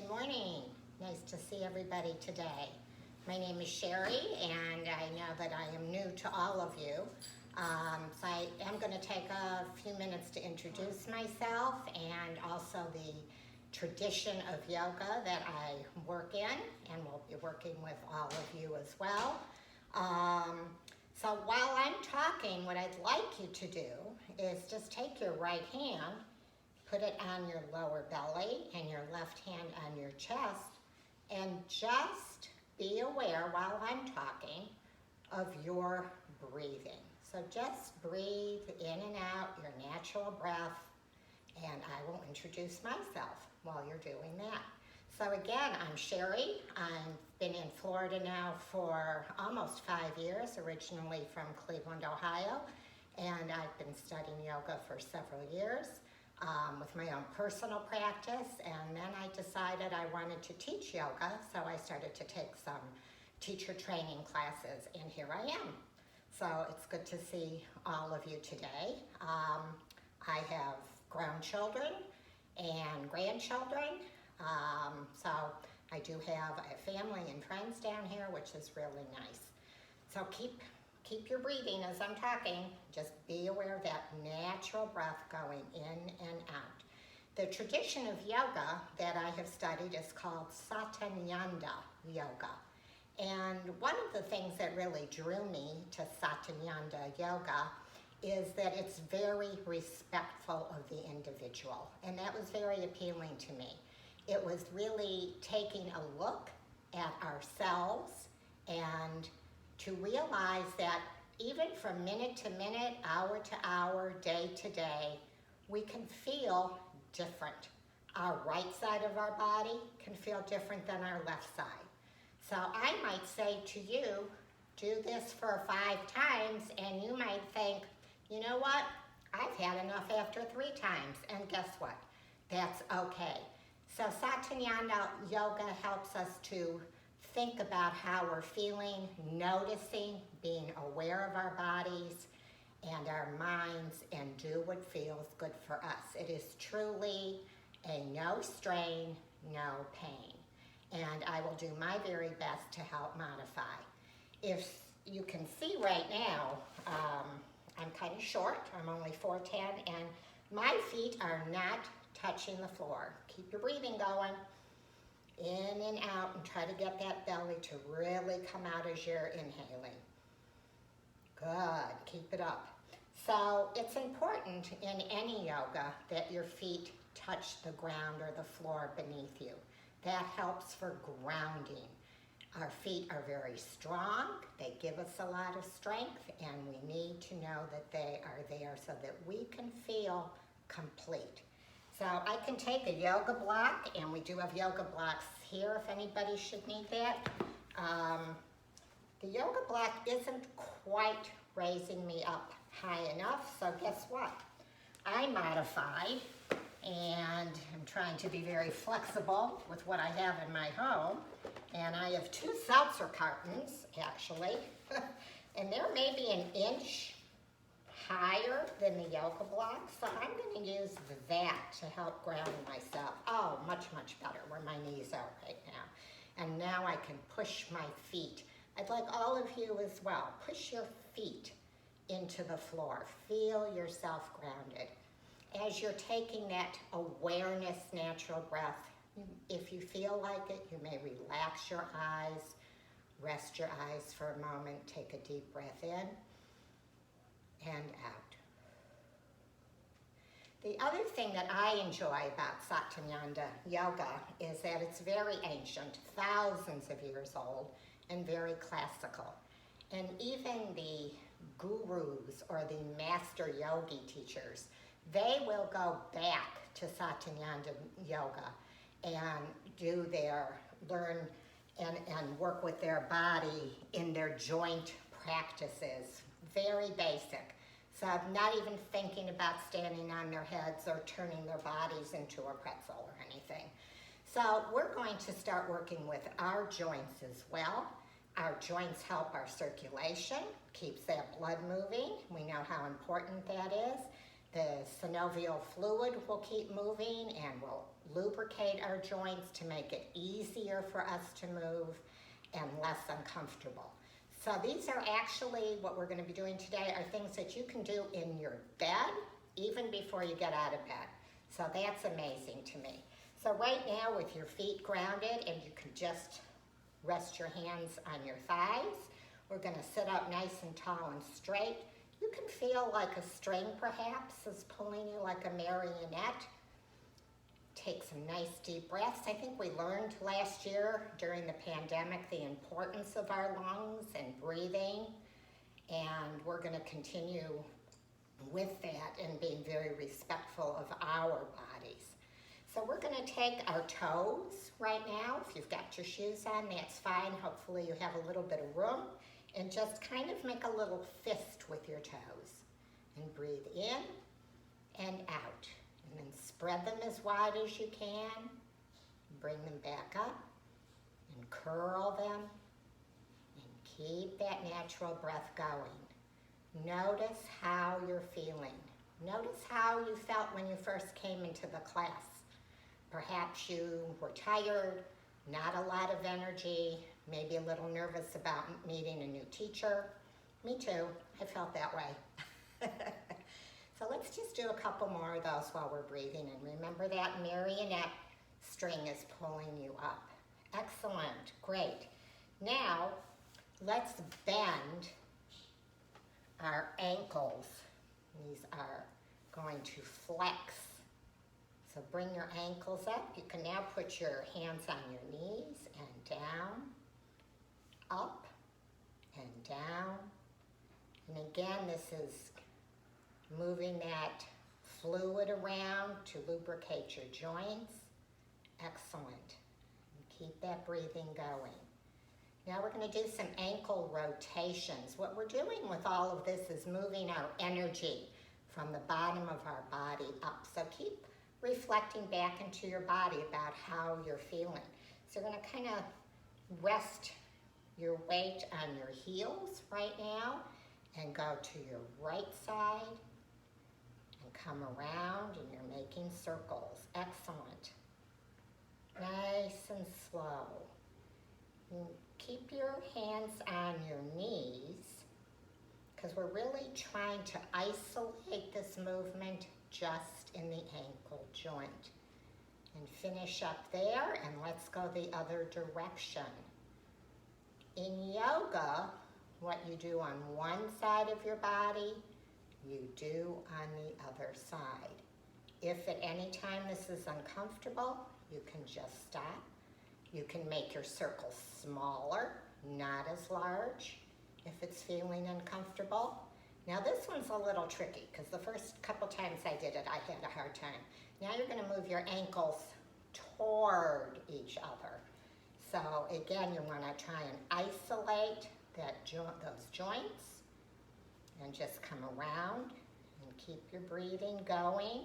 Good morning. Nice to see everybody today. My name is Sherry, and I know that I am new to all of you. So I am going to take a few minutes to introduce myself and also the tradition of yoga that I work in, and will be working with all of you as well. So while I'm talking, what I'd like you to do is just take your right hand, put it on your lower belly and your left hand on your chest, and just be aware while I'm talking of your breathing. So just breathe in and out your natural breath, and I will introduce myself while you're doing that. So again, I'm Sherry. I've been in Florida now for almost 5 years, originally from Cleveland, Ohio, and I've been studying yoga for several years. With my own personal practice, and then I decided I wanted to teach yoga, so I started to take some teacher training classes, and here I am. So it's good to see all of you today. I have grown children and grandchildren, so I do have a family and friends down here, which is really nice. So keep your breathing as I'm talking. Just be aware of that natural breath going in and out. The tradition of yoga that I have studied is called Satyananda Yoga. And one of the things that really drew me to Satyananda Yoga is that it's very respectful of the individual. And that was very appealing to me. It was really taking a look at ourselves and to realize that even from minute to minute, hour to hour, day to day, we can feel different. Our right side of our body can feel different than our left side. So I might say to you, do this for 5 times, and you might think, you know what? I've had enough after 3 times, and guess what? That's okay. So Satyananda Yoga helps us to think about how we're feeling, noticing, being aware of our bodies and our minds, and do what feels good for us. It is truly a no strain, no pain. And I will do my very best to help modify. If you can see right now, I'm kind of short. I'm only 4'10", and my feet are not touching the floor. Keep your breathing going. In and out, and try to get that belly to really come out as you're inhaling. Good, keep it up. So it's important in any yoga that your feet touch the ground or the floor beneath you. That helps for grounding. Our feet are very strong. They give us a lot of strength, and we need to know that they are there so that we can feel complete. So I can take a yoga block, and we do have yoga blocks here if anybody should need that. The yoga block isn't quite raising me up high enough, so guess what? I modified, and I'm trying to be very flexible with what I have in my home, and I have 2 seltzer cartons, actually, and they're maybe an inch higher than the yoga block, so I'm going to use that to help ground myself. Oh, much, much better where my knees are right now. And now I can push my feet. I'd like all of you as well. Push your feet into the floor. Feel yourself grounded. As you're taking that awareness, natural breath, if you feel like it, you may relax your eyes, rest your eyes for a moment, take a deep breath in and out. The other thing that I enjoy about Satyananda Yoga is that it's very ancient, thousands of years old, and very classical. And even the gurus or the master yogi teachers, they will go back to Satyananda Yoga and learn and work with their body in their joint practices. Very basic. So not even thinking about standing on their heads or turning their bodies into a pretzel or anything. So we're going to start working with our joints as well. Our joints help our circulation, keeps that blood moving. We know how important that is. The synovial fluid will keep moving and will lubricate our joints to make it easier for us to move and less uncomfortable. So these are actually, what we're going to be doing today are things that you can do in your bed even before you get out of bed. So that's amazing to me. So right now with your feet grounded, and you can just rest your hands on your thighs, we're going to sit up nice and tall and straight. You can feel like a string perhaps is pulling you like a marionette. Take some nice deep breaths. I think we learned last year during the pandemic the importance of our lungs and breathing, and we're going to continue with that and being very respectful of our bodies. So we're going to take our toes right now. If you've got your shoes on, that's fine. Hopefully you have a little bit of room. And just kind of make a little fist with your toes. And breathe in and out. And then spread them as wide as you can. Bring them back up. And curl them. And keep that natural breath going. Notice how you're feeling. Notice how you felt when you first came into the class. Perhaps you were tired, not a lot of energy, maybe a little nervous about meeting a new teacher. Me too, I felt that way. So let's just do a couple more of those while we're breathing. And remember that marionette string is pulling you up. Excellent, great. Now, let's bend our ankles. These are going to flex. So bring your ankles up. You can now put your hands on your knees and down, up and down. And again, this is moving that fluid around to lubricate your joints. Excellent. And keep that breathing going. Now we're going to do some ankle rotations. What we're doing with all of this is moving our energy from the bottom of our body up. So keep reflecting back into your body about how you're feeling. So you're going to kind of rest your weight on your heels right now and go to your right side and come around, and you're making circles. Excellent. Nice and slow. And keep your hands on your knees because we're really trying to isolate this movement just in the ankle joint. And finish up there, and let's go the other direction. In yoga, what you do on one side of your body, you do on the other side. If at any time this is uncomfortable, you can just stop. You can make your circle smaller, not as large, if it's feeling uncomfortable. Now this one's a little tricky because the first couple times I did it, I had a hard time. Now you're going to move your ankles toward each other. So again, you want to try and isolate those joints and just come around and keep your breathing going.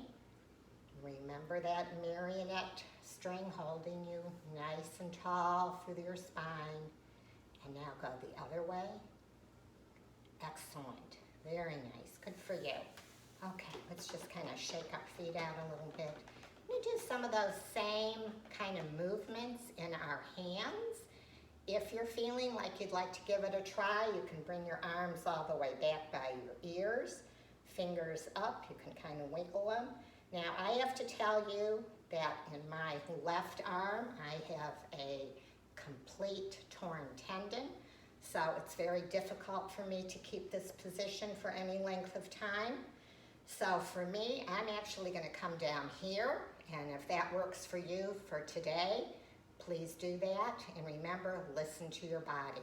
Remember that marionette string holding you nice and tall through your spine. And now go the other way. Excellent. Very nice. Good for you. Okay, let's just kind of shake our feet out a little bit. We do some of those same kind of movements in our hands. If you're feeling like you'd like to give it a try, you can bring your arms all the way back by your ears, fingers up, you can kind of wiggle them. Now I have to tell you that in my left arm, I have a complete torn tendon. So it's very difficult for me to keep this position for any length of time. So for me, I'm actually going to come down here, and if that works for you for today, please do that. And remember, listen to your body.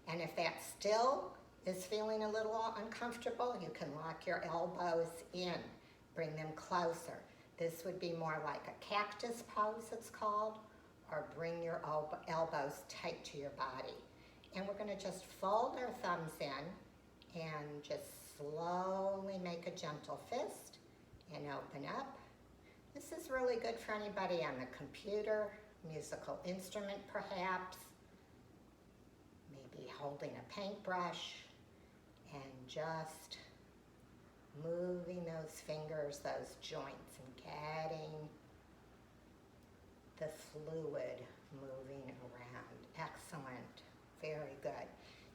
And if that still is feeling a little uncomfortable, you can lock your elbows in, bring them closer. This would be more like a cactus pose, it's called, or bring your elbows tight to your body. And we're going to just fold our thumbs in and just slowly make a gentle fist and open up. This is really good for anybody on the computer, musical instrument perhaps, maybe holding a paintbrush, and just moving those fingers, those joints, and getting the fluid moving around. Excellent. Very good.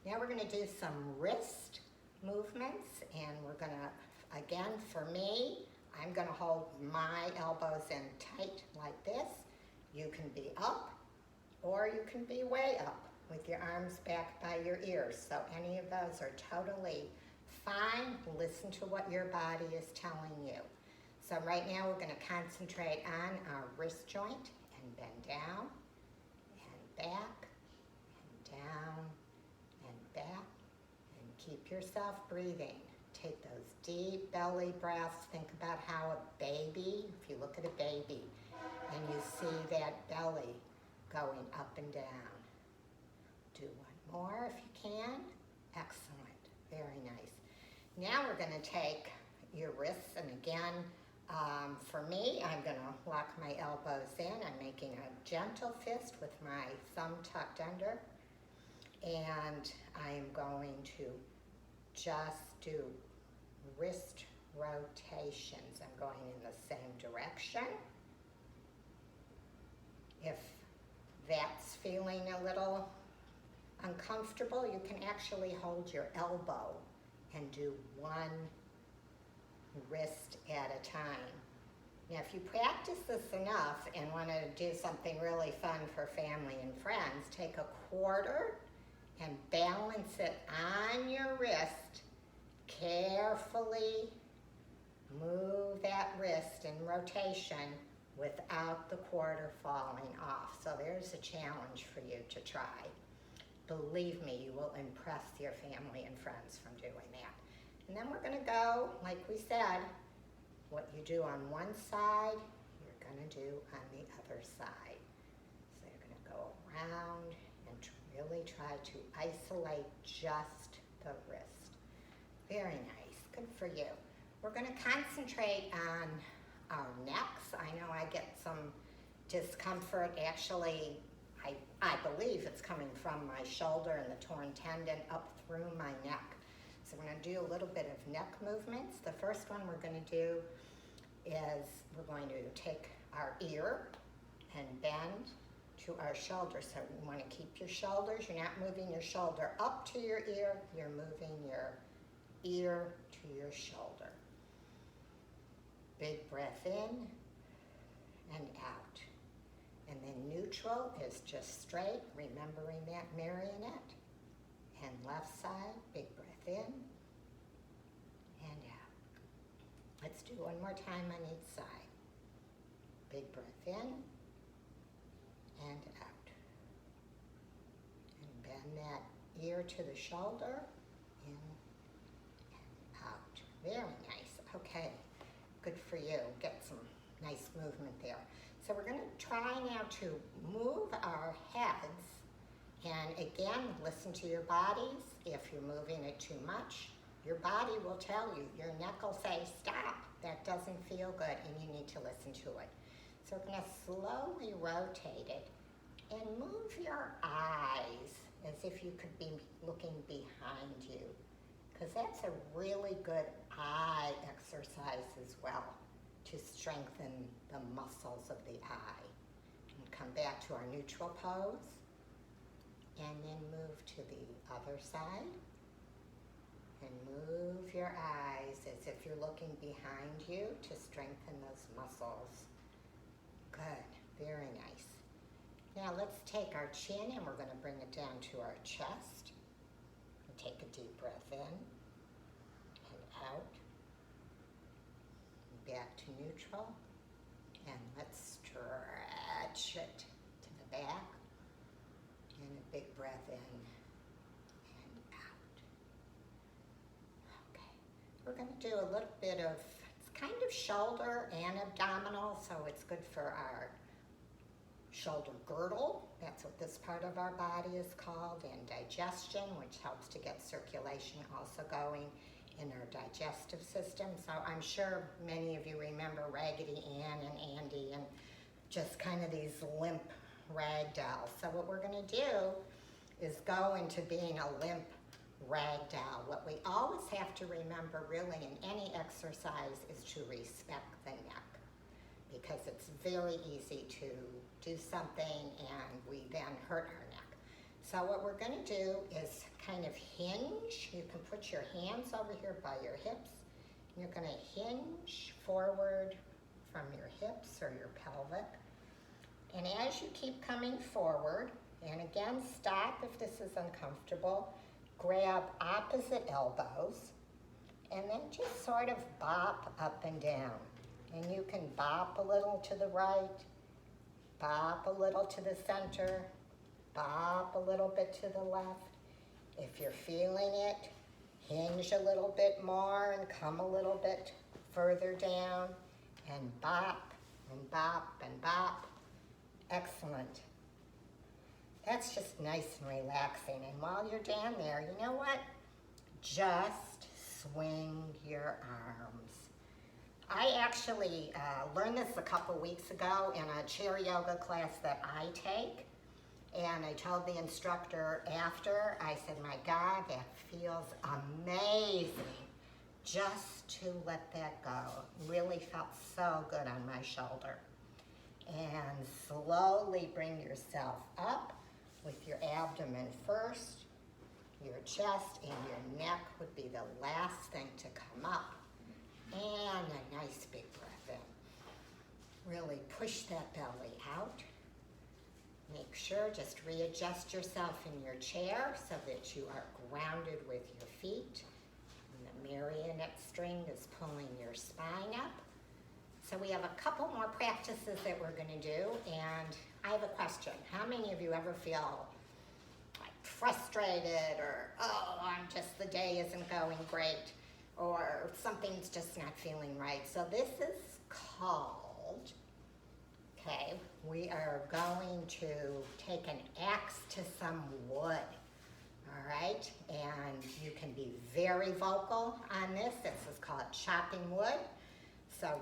Now we're going to do some wrist movements, and we're going to, again, for me, I'm going to hold my elbows in tight like this. You can be up, or you can be way up with your arms back by your ears. So any of those are totally fine. Listen to what your body is telling you. So right now we're going to concentrate on our wrist joint and bend down and back and down and back, and keep yourself breathing. Take those deep belly breaths. Think about how a baby, if you look at a baby and you see that belly going up and down. Do one more if you can. Excellent. Very nice. Now we're going to take your wrists, and again, for me, I'm going to lock my elbows in. I'm making a gentle fist with my thumb tucked under, and I'm going to just do wrist rotations. I'm going in the same direction. If that's feeling a little uncomfortable, you can actually hold your elbow and do one wrist at a time. Now, if you practice this enough and want to do something really fun for family and friends, take a quarter and balance it on your wrist. Carefully move that wrist in rotation without the quarter falling off. So there's a challenge for you to try. Believe me, you will impress your family and friends from doing that. And then we're going to go, like we said, what you do on one side, you're going to do on the other side. So you're going to go around and really try to isolate just the wrist. Very nice. Good for you. We're going to concentrate on our necks. I know I get some discomfort. Actually, I believe it's coming from my shoulder and the torn tendon up through my neck. So we're going to do a little bit of neck movements. The first one we're going to do is we're going to take our ear and bend to our shoulder. So you want to keep your shoulders. You're not moving your shoulder up to your ear. You're moving your ear to your shoulder. Big breath in and out. And then neutral is just straight, remembering that marionette. And left side, big breath in and out. Let's do one more time on each side. Big breath in and out. And bend that ear to the shoulder, in and out. Very nice. Okay, good for you. Get some nice movement there. So we're going to try now to move our heads. And again, listen to your bodies. If you're moving it too much, your body will tell you. Your neck will say, stop, that doesn't feel good, and you need to listen to it. So we're going to slowly rotate it and move your eyes as if you could be looking behind you, because that's a really good eye exercise as well to strengthen the muscles of the eye. And come back to our neutral pose. And then move to the other side. And move your eyes as if you're looking behind you to strengthen those muscles. Good, very nice. Now let's take our chin and we're going to bring it down to our chest. And take a deep breath in and out. And back to neutral. And let's stretch it to the back. And a big breath in and out. Okay, we're going to do a little bit of, it's kind of shoulder and abdominal, so it's good for our shoulder girdle. That's what this part of our body is called, and digestion, which helps to get circulation also going in our digestive system. So I'm sure many of you remember Raggedy Ann and Andy and just kind of these limp rag dolls. So what we're going to do is go into being a limp ragdoll. What we always have to remember really in any exercise is to respect the neck, because it's very easy to do something and we then hurt our neck. So what we're going to do is kind of hinge. You can put your hands over here by your hips. You're going to hinge forward from your hips or your pelvic. And as you keep coming forward, and again, stop if this is uncomfortable, grab opposite elbows, and then just sort of bop up and down. And you can bop a little to the right, bop a little to the center, bop a little bit to the left. If you're feeling it, hinge a little bit more and come a little bit further down, and bop and bop and bop. Excellent. That's just nice and relaxing. And while you're down there, you know what? Just swing your arms. I actually learned this a couple weeks ago in a chair yoga class that I take. And I told the instructor after, I said, my God, that feels amazing. Just to let that go. Really felt so good on my shoulder. And slowly bring yourself up with your abdomen first. Your chest and your neck would be the last thing to come up. And a nice big breath in. Really push that belly out. Make sure, just readjust yourself in your chair so that you are grounded with your feet. And the marionette string is pulling your spine up. So we have a couple more practices that we're going to do, and I have a question. How many of you ever feel like frustrated, or, oh, the day isn't going great, or something's just not feeling right? So this is called, okay, we are going to take an axe to some wood. All right, and you can be very vocal on this. This is called chopping wood. So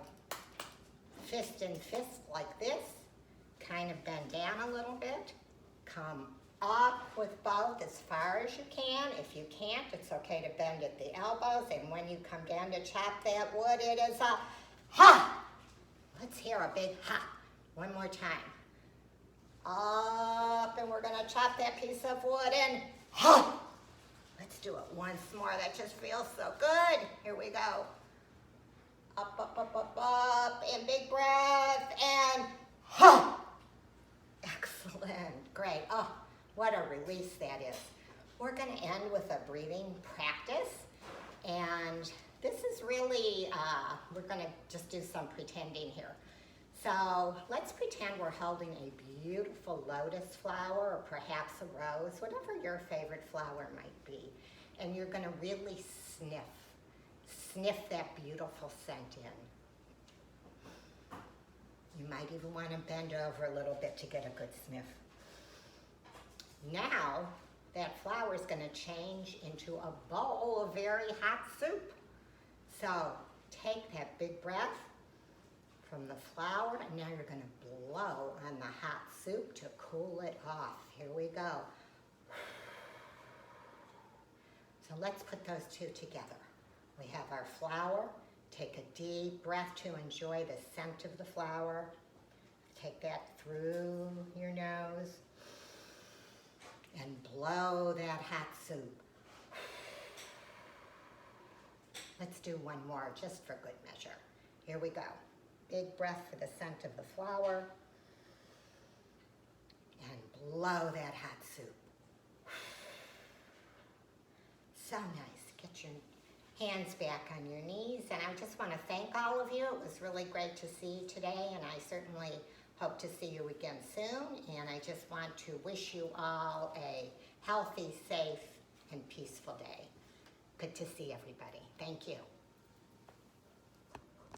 fist in fist like this, kind of bend down a little bit, come up with both as far as you can. If you can't, it's okay to bend at the elbows, and when you come down to chop that wood, it is a ha! Let's hear a big ha. One more time. Up, and we're gonna chop that piece of wood and ha! Let's do it once more. That just feels so good. Here we go. Up, up, up, up, up, and big breath, and ha! Excellent, great. Oh, what a release that is. We're gonna end with a breathing practice, and this is really, we're gonna just do some pretending here. So let's pretend we're holding a beautiful lotus flower, or perhaps a rose, whatever your favorite flower might be. And you're gonna really sniff that beautiful scent in. You might even wanna bend over a little bit to get a good sniff. Now, that flower is gonna change into a bowl of very hot soup. So take that big breath from the flower, and now you're gonna blow on the hot soup to cool it off. Here we go. So let's put those two together. We have our flower. Take a deep breath to enjoy the scent of the flower. Take that through your nose and blow that hot soup. Let's do one more just for good measure. Here we go. Big breath for the scent of the flower, and blow that hot soup. So nice. Get your hands back on your knees, and I just want to thank all of you. It was really great to see you today, and I certainly hope to see you again soon. And I just want to wish you all a healthy, safe, and peaceful day. Good to see everybody. Thank you.